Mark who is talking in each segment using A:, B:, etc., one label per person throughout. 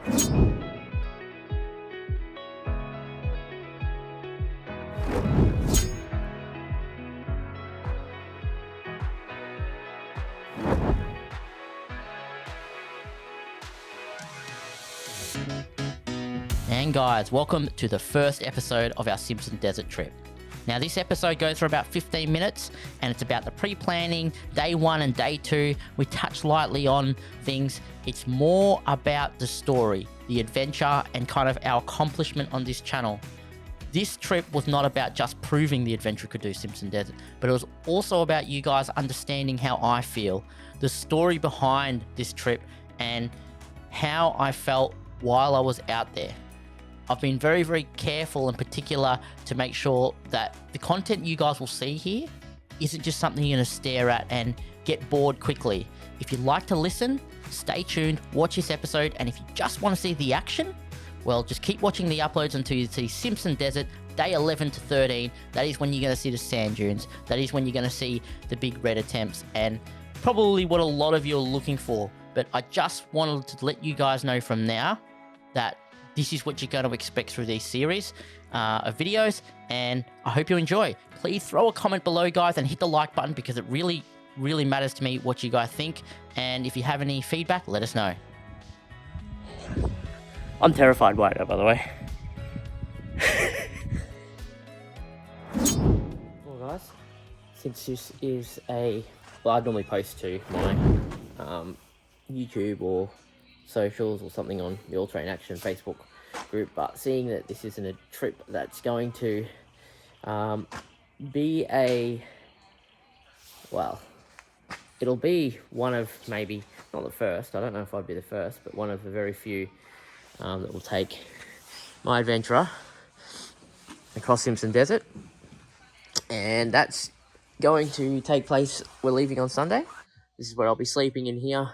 A: And guys, welcome to the first episode of our Simpson Desert trip. Now this episode goes for about 15 minutes and it's about the pre-planning, day 1 and day 2. We touch lightly on things. It's more about the story, the adventure, and kind of our accomplishment on this channel. This trip was not about just proving the adventure could do Simpson Desert, but it was also about you guys understanding how I feel, the story behind this trip, and how I felt while I was out there. I've been very, very careful and particular to make sure that the content you guys will see here isn't just something you're going to stare at and get bored quickly. If you like to listen, stay tuned, watch this episode, and if you just want to see the action, well, just keep watching the uploads until you see Simpson Desert, day 11 to 13. That is when you're going to see the sand dunes. That is when you're going to see the big red attempts, and probably what a lot of you are looking for. But I just wanted to let you guys know from now that this is what you're going to expect through these series of videos, and I hope you enjoy. Please throw a comment below, guys, and hit the like button because it really, really matters to me what you guys think. And if you have any feedback, let us know. I'm terrified by it, by the way. Well, guys, since this is well, I'd normally post to my YouTube or socials or something on the All Terrain Action Facebook group, but seeing that this isn't a trip that's going to be well, it'll be one of, maybe not the first, I don't know if I'd be the first, but one of the very few that will take my adventurer across Simpson Desert, and that's going to take place, we're leaving on Sunday. This is where I'll be sleeping in here.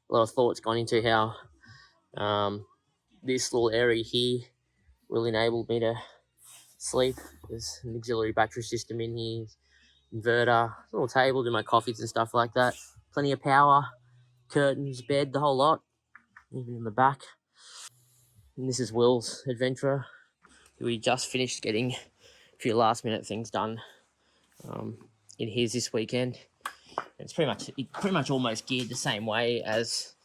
A: A lot of thoughts gone into how this little area here will enable me to sleep. There's an auxiliary battery system in here, inverter, little table, do my coffees and stuff like that. Plenty of power, curtains, bed, the whole lot, even in the back. And this is Will's Adventurer, who we just finished getting a few last minute things done in his this weekend. It's pretty much almost geared the same way as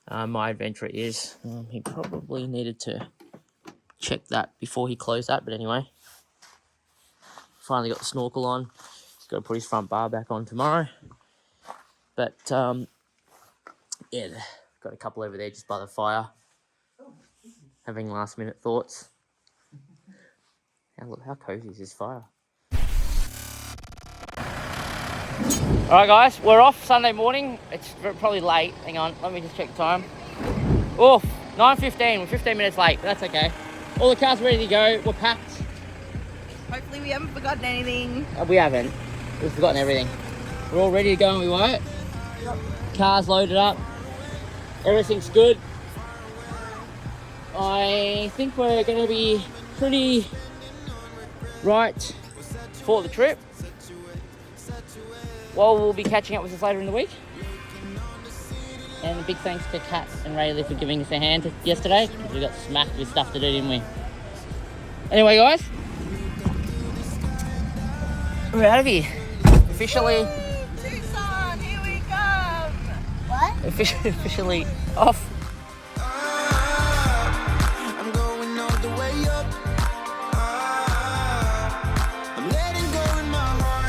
A: my Adventurer is. He probably needed to check that before he closed that, but anyway. Finally got the snorkel on. He's got to put his front bar back on tomorrow. But yeah, got a couple over there just by the fire, having last minute thoughts. How cozy is this fire? Alright guys, we're off Sunday morning. It's probably late. Hang on, let me just check the time. Oof, 9:15. We're 15 minutes late, but that's okay. All the cars ready to go. We're packed.
B: Hopefully we haven't forgotten anything.
A: We haven't. We've forgotten everything. We're all ready to go and we won't. Yep. Car's loaded up. Everything's good. I think we're going to be pretty right for the trip. Well, we'll be catching up with us later in the week. And a big thanks to Kat and Rayleigh for giving us a hand yesterday, because we got smacked with stuff to do, didn't we? Anyway, guys, we're out of here. Officially.
B: Tucson, here we come. What?
A: Officially off.
C: I'm going all the way up. I'm letting go in my heart.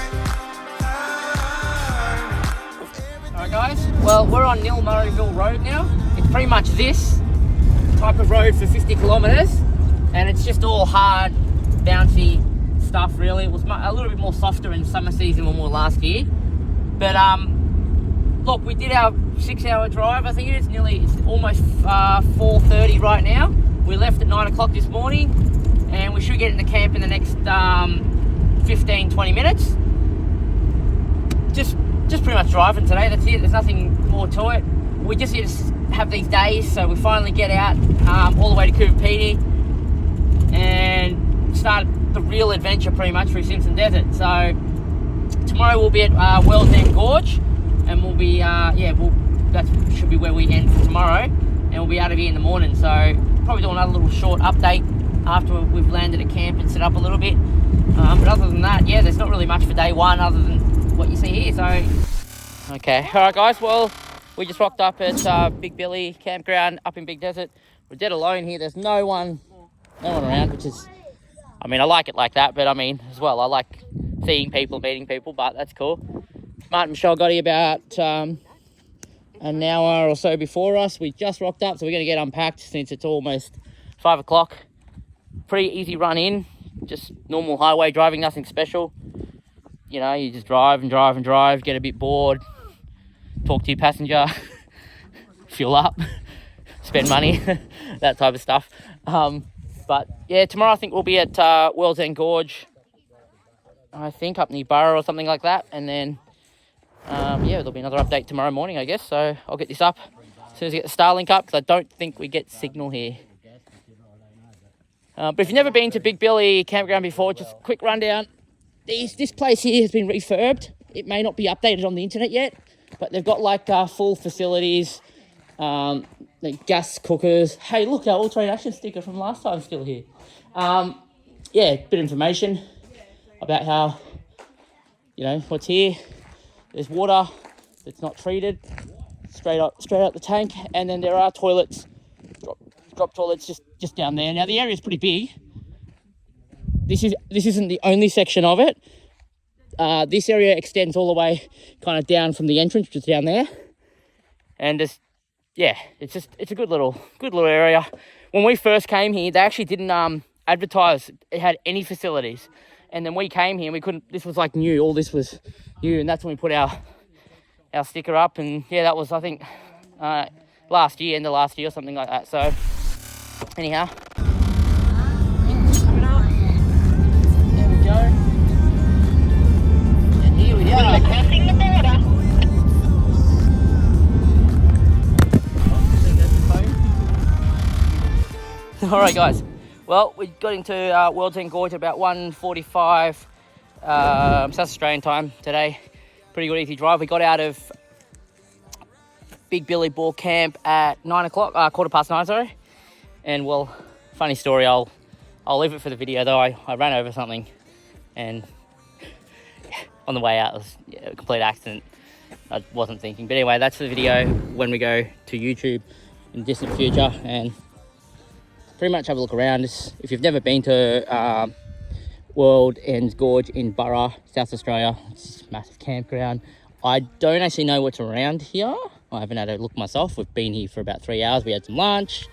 A: Alright guys, well, we're on Nilmurrayville Road now. It's pretty much this type of road for 50 kilometres, and it's just all hard, bouncy stuff really. It was a little bit more softer in summer season when we were last year. But look, we did our 6-hour drive. I think it's almost 4:30 right now. We left at 9 o'clock this morning, and we should get into camp in the next 15-20 minutes. Just pretty much driving today, that's it. There's nothing more to it. We just need to have these days, so we finally get out all the way to Coopiti and start the real adventure pretty much through Simpson Desert. So tomorrow we'll be at Gorge, and we'll be that should be where we end for tomorrow, and we'll be out of here in the morning. So probably do another little short update after we've landed at camp and set up a little bit. But other than that, yeah, there's not really much for day one other than what you see here. So, okay, all right, guys. Well, we just rocked up at Big Billy campground up in Big Desert. We're dead alone here. There's no one around, which is, I mean, I like it like that, but I mean, as well, I like seeing people, meeting people, but that's cool. Martin and Michelle got here about an hour or so before us. We just rocked up, so we're going to get unpacked since it's almost 5 o'clock. Pretty easy run in, just normal highway driving, nothing special. You know, you just drive and drive and drive, get a bit bored, talk to your passenger, fuel up, spend money, that type of stuff. But yeah, tomorrow I think we'll be at World's End Gorge, I think up near Burra or something like that. And then, yeah, there'll be another update tomorrow morning, I guess. So I'll get this up as soon as I get the Starlink up, because I don't think we get signal here. But if you've never been to Big Billy campground before, just a quick rundown. This place here has been refurbed. It may not be updated on the internet yet, but they've got like full facilities, like gas cookers. Hey, look, our all-terrain action sticker from last time still here. Yeah, bit of information about how, you know, what's here. There's water that's not treated, straight out the tank, and then there are toilets, drop toilets just down there. Now the area is pretty big. This isn't the only section of it. This area extends all the way kind of down from the entrance, which is down there. And just, yeah, it's a good little area. When we first came here, they actually didn't advertise it had any facilities. And then we came here and we couldn't, this was like new, all this was new, and that's when we put our sticker up. And yeah, that was, I think, last year, end of last year or something like that. So anyhow, there we go. And here we are.
B: Crossing the border.
A: All right, guys. Well, we got into World's End Gorge at about 1:45 South Australian time today. Pretty good easy drive. We got out of Big Billy Ball Camp at 9 o'clock, 9:15, sorry. And well, funny story. I'll leave it for the video though. I ran over something, and on the way out, it was a complete accident. I wasn't thinking, but anyway, that's the video when we go to YouTube in the distant future. And pretty much have a look around. If you've never been to World End Gorge in Burra, South Australia, it's a massive campground. I don't actually know what's around here. I haven't had a look myself. We've been here for about 3 hours. We had some lunch,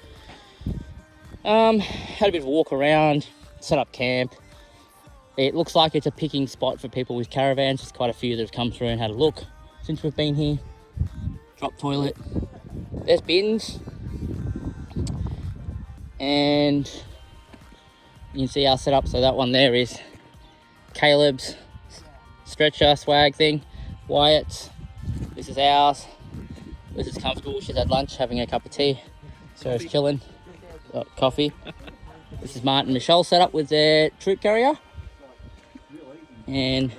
A: had a bit of a walk around, set up camp. It looks like it's a picking spot for people with caravans. There's quite a few that have come through and had a look since we've been here. Drop toilet. There's bins. And you can see our setup. So that one there is Caleb's stretcher swag thing. Wyatt's. This is ours. This is comfortable. She's had lunch, having a cup of tea. Sarah's chilling. Got coffee. This is Martin and Michelle set up with their Troopcarrier. And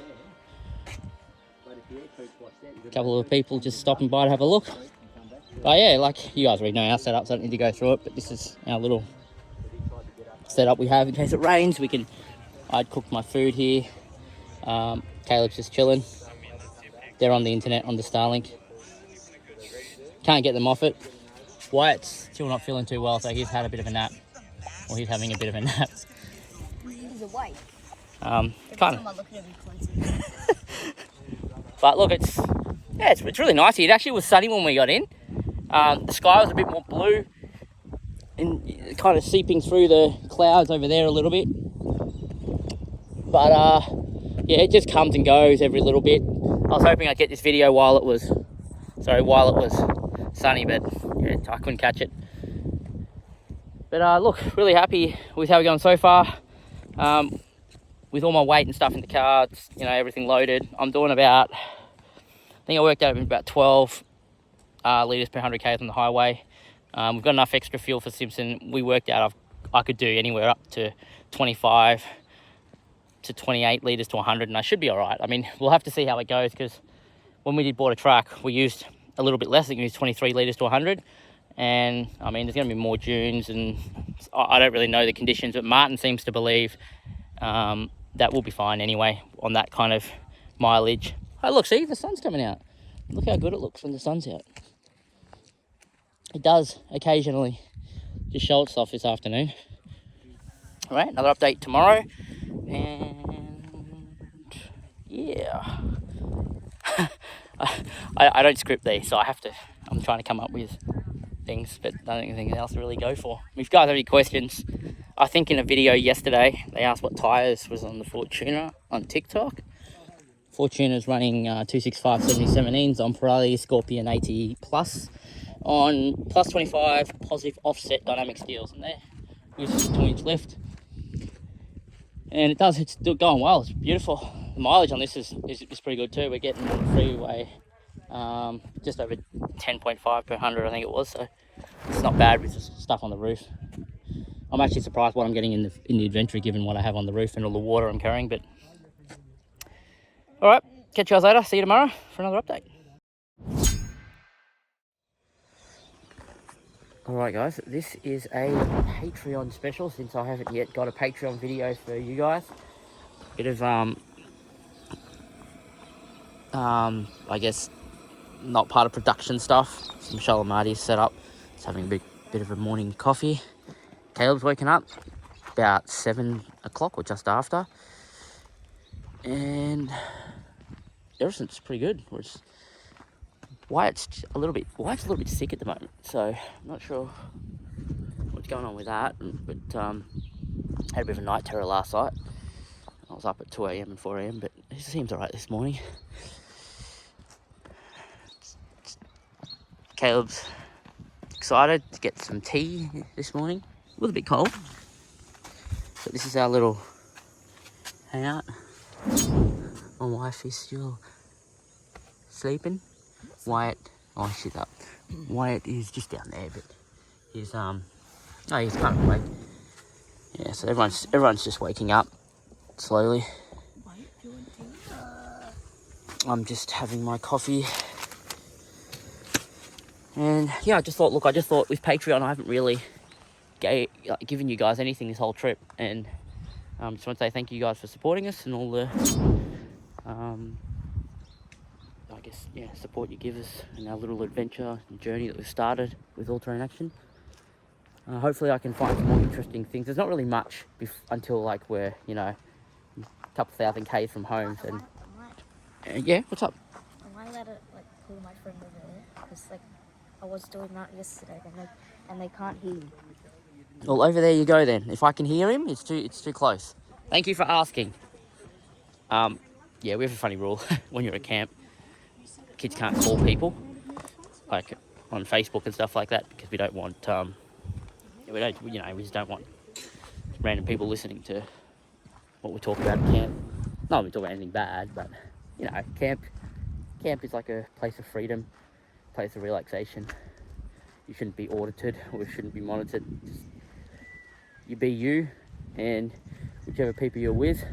A: a couple of people just stopping by to have a look. But yeah, like you guys already know our setup, so I don't need to go through it, but this is our little setup we have in case it rains. I'd cooked my food here. Caleb's just chilling. They're on the internet, on the Starlink. Can't get them off it. Wyatt's still not feeling too well, so he's had a bit of a nap. Or he's having a bit of a nap.
B: He's awake.
A: Kind of.
B: Look at him.
A: But look, it's really nice here. It actually was sunny when we got in. The sky was a bit more blue and kind of seeping through the clouds over there a little bit. But yeah, it just comes and goes every little bit. I was hoping I'd get this video while it was sunny, but yeah, I couldn't catch it. But look, really happy with how we're going so far. With all my weight and stuff in the car, you know, everything loaded. I'm doing about, I think I worked out about 12 litres per 100 k's on the highway. We've got enough extra fuel for Simpson. We worked out I could do anywhere up to 25 to 28 litres to 100, and I should be all right. I mean, we'll have to see how it goes, because when we did board a truck, we used a little bit less. I think we used 23 litres to 100, And I mean, there's going to be more dunes, and I don't really know the conditions, but Martin seems to believe that will be fine anyway on that kind of mileage. Oh look, see, the sun's coming out. Look how good it looks when the sun's out. It does occasionally just show itself this afternoon. All right, another update tomorrow, and yeah. I don't script these, so I'm trying to come up with things, but I don't think anything else to really go for. If you guys have any questions, I think in a video yesterday, they asked what tyres was on the Fortuner on TikTok. Fortuner's running 265 70/17s on Pirelli Scorpion 80 Plus on plus 25 positive offset dynamic steels in there. Uses a 2-inch lift. And it's still going well, it's beautiful. The mileage on this is pretty good too. We're getting on the freeway just over 10.5 per 100, I think it was, so it's not bad with stuff on the roof. I'm actually surprised what I'm getting in the Adventra given what I have on the roof and all the water I'm carrying, but alright, catch you guys later, see you tomorrow for another update. Alright guys, this is a Patreon special since I haven't yet got a Patreon video for you guys. Bit of I guess not part of production stuff. Some Shalimati's set up. Just having a bit of a morning coffee. Caleb's waking up about 7 o'clock or just after. And everything's pretty good. Wyatt's a little bit sick at the moment, so I'm not sure what's going on with that. But had a bit of a night terror last night. I was up at 2 a.m. and 4 a.m, but he seems alright this morning. Caleb's excited to get some tea this morning. A little bit cold, but this is our little hangout. My wife is still sleeping. Wyatt, oh she's up. Wyatt is just down there, but he's he's kind of awake. Yeah, so everyone's just waking up slowly. I'm just having my coffee. And yeah, I just thought with Patreon, I haven't really given you guys anything this whole trip. And just want to say thank you guys for supporting us and all the, I guess, yeah, support you give us in our little adventure and journey that we've started with All Terrain Action. Hopefully I can find some more interesting things. There's not really much until like we're, you know, a couple thousand Ks from home. And yeah, what's up?
D: I might let it like pull my friend over there because like I was doing that yesterday and they can't hear me.
A: Well, over there you go then. If I can hear him, it's too close. Thank you for asking. Yeah, we have a funny rule when you're at camp. Kids can't call people like on Facebook and stuff like that because we don't want we just don't want random people listening to what we talk about at camp. Not that we talk about anything bad, but you know, camp is like a place of freedom, place of relaxation. You shouldn't be audited or you shouldn't be monitored. Just, you be you, and whichever people you're with,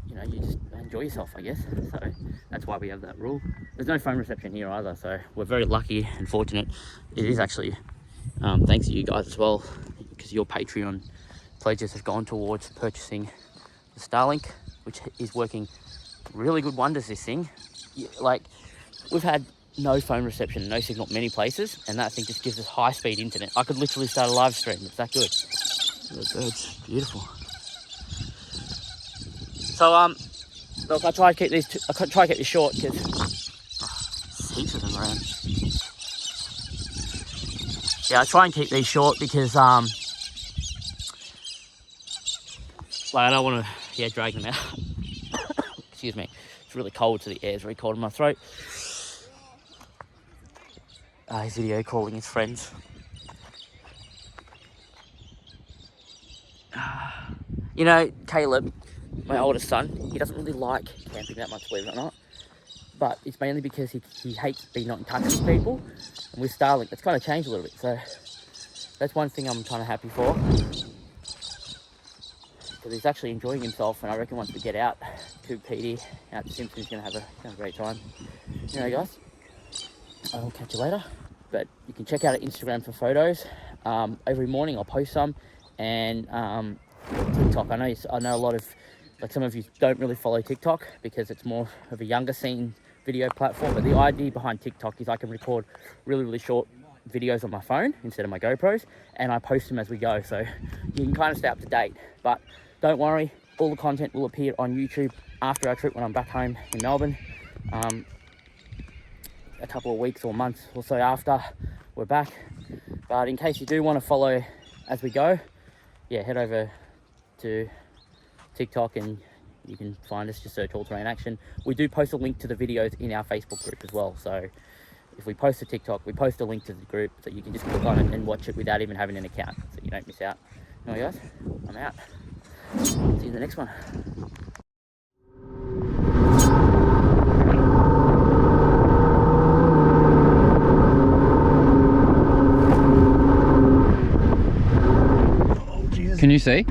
A: you know, you just enjoy yourself, I guess. So that's why we have that rule. There's no phone reception here either, so we're very lucky and fortunate. It is actually thanks to you guys as well, because your Patreon pledges have gone towards purchasing the Starlink, which is working really good wonders. This thing, like, we've had no phone reception, no signal many places, and that thing just gives us high-speed internet. I could literally start a live stream. It's that good. The birds, beautiful. So look, I try to keep these. I try to keep this short because there's heaps of them around. Yeah, I try and keep these short because like I don't want to drag them out. Excuse me. It's really cold, so the air's very cold in my throat. He's video calling his friends. You know, Caleb, my oldest son, he doesn't really like camping that much, believe it or not. But it's mainly because he hates being not in touch with people. And with Starlink, that's kind of changed a little bit. So that's one thing I'm kind of happy for. Because he's actually enjoying himself, and I reckon once we get out to PD, out to Simpson, he's going to have a great time. You know, guys. I'll catch you later. But you can check out our Instagram for photos. Every morning I'll post some, and TikTok. I know a lot of, like, some of you don't really follow TikTok because it's more of a younger scene video platform, but the idea behind TikTok is I can record really short videos on my phone instead of my GoPros, and I post them as we go, so you can kind of stay up to date. But don't worry, all the content will appear on YouTube after our trip when I'm back home in Melbourne, a couple of weeks or months or so after we're back. But in case you do want to follow as we go, yeah, head over to TikTok and you can find us. Just search All Terrain Action. We do post a link to the videos in our Facebook group as well, so if we post a TikTok, we post a link to the group, so you can just click on it and watch it without even having an account, so you don't miss out. Anyway guys, I'm out. See you in the next one.
E: Can you see?